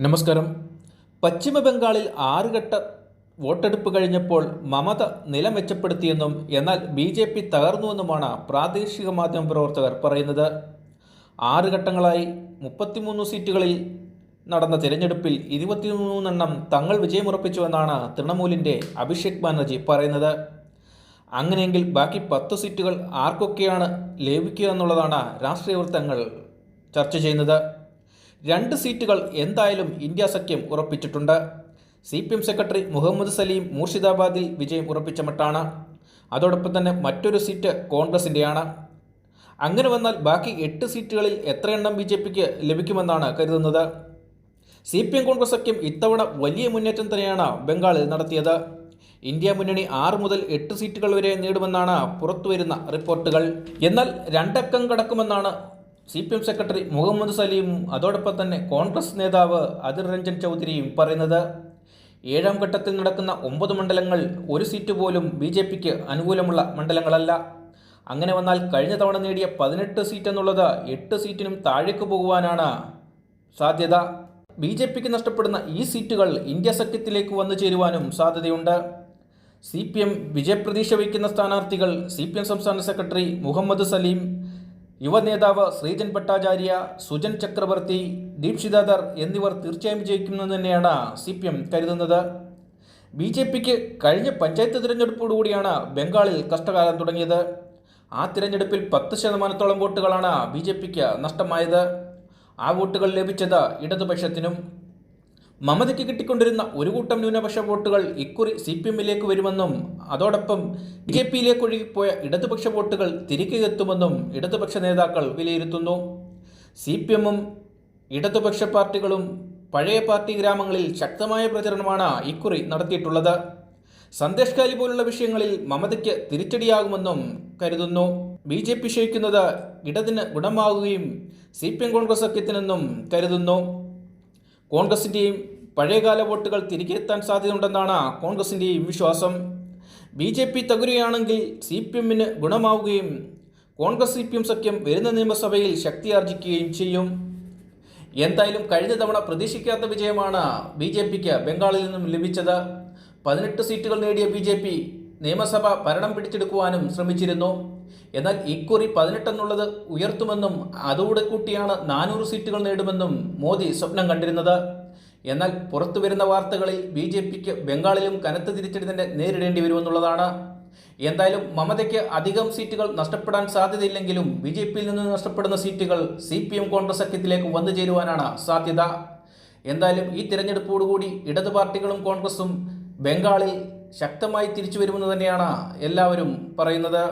നമസ്കാരം. പശ്ചിമ ബംഗാളിൽ 6 ഘട്ട വോട്ടെടുപ്പ് കഴിഞ്ഞപ്പോൾ മമത നില മെച്ചപ്പെടുത്തിയെന്നും എന്നാൽ BJP തകർന്നുവെന്നുമാണ് പ്രാദേശിക മാധ്യമ പ്രവർത്തകർ പറയുന്നത്. 6 ഘട്ടങ്ങളായി 33 സീറ്റുകളിൽ നടന്ന തിരഞ്ഞെടുപ്പിൽ 23 തങ്ങൾ വിജയമുറപ്പിച്ചുവെന്നാണ് തൃണമൂലിൻ്റെ അഭിഷേക് ബാനർജി പറയുന്നത്. അങ്ങനെയെങ്കിൽ ബാക്കി 10 സീറ്റുകൾ ആർക്കൊക്കെയാണ് ലഭിക്കുക എന്നുള്ളതാണ് രാഷ്ട്രീയ വൃത്തങ്ങൾ ചർച്ച ചെയ്യുന്നത്. 2 സീറ്റുകൾ എന്തായാലും ഇന്ത്യ സഖ്യം ഉറപ്പിച്ചിട്ടുണ്ട്. CPM സെക്രട്ടറി മുഹമ്മദ് സലീം മൂർഷിദാബാദിൽ വിജയം ഉറപ്പിച്ച മട്ടാണ്. അതോടൊപ്പം തന്നെ മറ്റൊരു സീറ്റ് കോൺഗ്രസിൻ്റെയാണ്. അങ്ങനെ വന്നാൽ ബാക്കി 8 സീറ്റുകളിൽ എത്രയെണ്ണം BJPക്ക് ലഭിക്കുമെന്നാണ് കരുതുന്നത്. CPM കോൺഗ്രസ് സഖ്യം ഇത്തവണ വലിയ മുന്നേറ്റം തന്നെയാണ് ബംഗാളിൽ നടത്തിയത്. ഇന്ത്യ മുന്നണി 6 മുതൽ 8 സീറ്റുകൾ വരെ നേടുമെന്നാണ് പുറത്തുവരുന്ന റിപ്പോർട്ടുകൾ. എന്നാൽ 2 അക്കം കടക്കുമെന്നാണ് CPM സെക്രട്ടറി മുഹമ്മദ് സലീമും അതോടൊപ്പം തന്നെ കോൺഗ്രസ് നേതാവ് അധിർ രഞ്ജൻ ചൗധരിയും പറയുന്നത്. 7ാം ഘട്ടത്തിൽ നടക്കുന്ന 9 മണ്ഡലങ്ങൾ ഒരു സീറ്റ് പോലും BJPക്ക് അനുകൂലമുള്ള മണ്ഡലങ്ങളല്ല. അങ്ങനെ വന്നാൽ കഴിഞ്ഞ തവണ നേടിയ 18 സീറ്റ് എന്നുള്ളത് 8 സീറ്റിനും താഴേക്ക് പോകുവാനാണ് സാധ്യത. BJPക്ക് നഷ്ടപ്പെടുന്ന ഈ സീറ്റുകൾ ഇന്ത്യ സഖ്യത്തിലേക്ക് വന്നു ചേരുവാനും സാധ്യതയുണ്ട്. CPM വിജയപ്രതീക്ഷ വയ്ക്കുന്ന സ്ഥാനാർത്ഥികൾ CPM സംസ്ഥാന സെക്രട്ടറി മുഹമ്മദ് സലീം, യുവനേതാവ് ശ്രീജൻ ഭട്ടാചാര്യ, സുജൻ ചക്രവർത്തി, ദീപ്ഷിത ധർ എന്നിവർ തീർച്ചയായും ജയിക്കുമെന്ന് തന്നെയാണ് CPM കരുതുന്നത്. BJPക്ക് കഴിഞ്ഞ പഞ്ചായത്ത് തിരഞ്ഞെടുപ്പോടുകൂടിയാണ് ബംഗാളിൽ കഷ്ടകാലം തുടങ്ങിയത്. ആ തിരഞ്ഞെടുപ്പിൽ 10% വോട്ടുകളാണ് BJPക്ക് നഷ്ടമായത്. ആ വോട്ടുകൾ ലഭിച്ചത് ഇടതുപക്ഷത്തിനും. മമതയ്ക്ക് കിട്ടിക്കൊണ്ടിരുന്ന ഒരു കൂട്ടം ന്യൂനപക്ഷ വോട്ടുകൾ ഇക്കുറി CPMലേക്ക് വരുമെന്നും അതോടൊപ്പം BJPയിലേക്ക് ഒഴുകിപ്പോയ ഇടതുപക്ഷ വോട്ടുകൾ തിരികെ എത്തുമെന്നും ഇടതുപക്ഷ നേതാക്കൾ വിലയിരുത്തുന്നു. CPMും ഇടതുപക്ഷ പാർട്ടികളും പഴയ പാർട്ടി ഗ്രാമങ്ങളിൽ ശക്തമായ പ്രചരണമാണ് ഇക്കുറി നടത്തിയിട്ടുള്ളത്. സന്ദേശ് ഖാലി പോലുള്ള വിഷയങ്ങളിൽ മമതയ്ക്ക് തിരിച്ചടിയാകുമെന്നും കരുതുന്നു. BJP ക്ഷയിക്കുന്നത് ഇടതിന് ഗുണമാകുകയും CPM കോൺഗ്രസ് സഖ്യത്തിനെന്നും കരുതുന്നു. കോൺഗ്രസിൻ്റെയും പഴയകാല വോട്ടുകൾ തിരികെ എത്താൻ സാധ്യതയുണ്ടെന്നാണ് കോൺഗ്രസിൻ്റെയും വിശ്വാസം. BJP തകരുകയാണെങ്കിൽ CPMന് ഗുണമാവുകയും കോൺഗ്രസ് CPM സഖ്യം വരുന്ന നിയമസഭയിൽ ശക്തിയാർജിക്കുകയും ചെയ്യും. എന്തായാലും കഴിഞ്ഞ തവണ പ്രതീക്ഷിക്കാത്ത വിജയമാണ് BJPക്ക് ബംഗാളിൽ നിന്നും ലഭിച്ചത്. 18 സീറ്റുകൾ നേടിയ BJP നിയമസഭ ഭരണം പിടിച്ചെടുക്കുവാനും ശ്രമിച്ചിരുന്നു. എന്നാൽ ഇക്കുറി 18 എന്നുള്ളത് ഉയർത്തുമെന്നും അതോടെ കൂട്ടിയാണ് 400 സീറ്റുകൾ നേടുമെന്നും മോദി സ്വപ്നം കണ്ടിരുന്നത്. എന്നാൽ പുറത്തു വരുന്ന വാർത്തകളിൽ BJPക്ക് ബംഗാളിലും കനത്ത തിരിച്ചടി തന്നെ നേരിടേണ്ടി വരുമെന്നുള്ളതാണ്. എന്തായാലും മമതയ്ക്ക് അധികം സീറ്റുകൾ നഷ്ടപ്പെടാൻ സാധ്യതയില്ലെങ്കിലും BJPയിൽ നിന്ന് നഷ്ടപ്പെടുന്ന സീറ്റുകൾ CPM കോൺഗ്രസ് സഖ്യത്തിലേക്ക് വന്നു ചേരുവാനാണ് സാധ്യത. എന്തായാലും ഈ തിരഞ്ഞെടുപ്പോടുകൂടി ഇടതു പാർട്ടികളും കോൺഗ്രസും ബംഗാളിൽ ശക്തമായി തിരിച്ചു വരുമെന്ന് തന്നെയാണ് എല്ലാവരും പറയുന്നത്.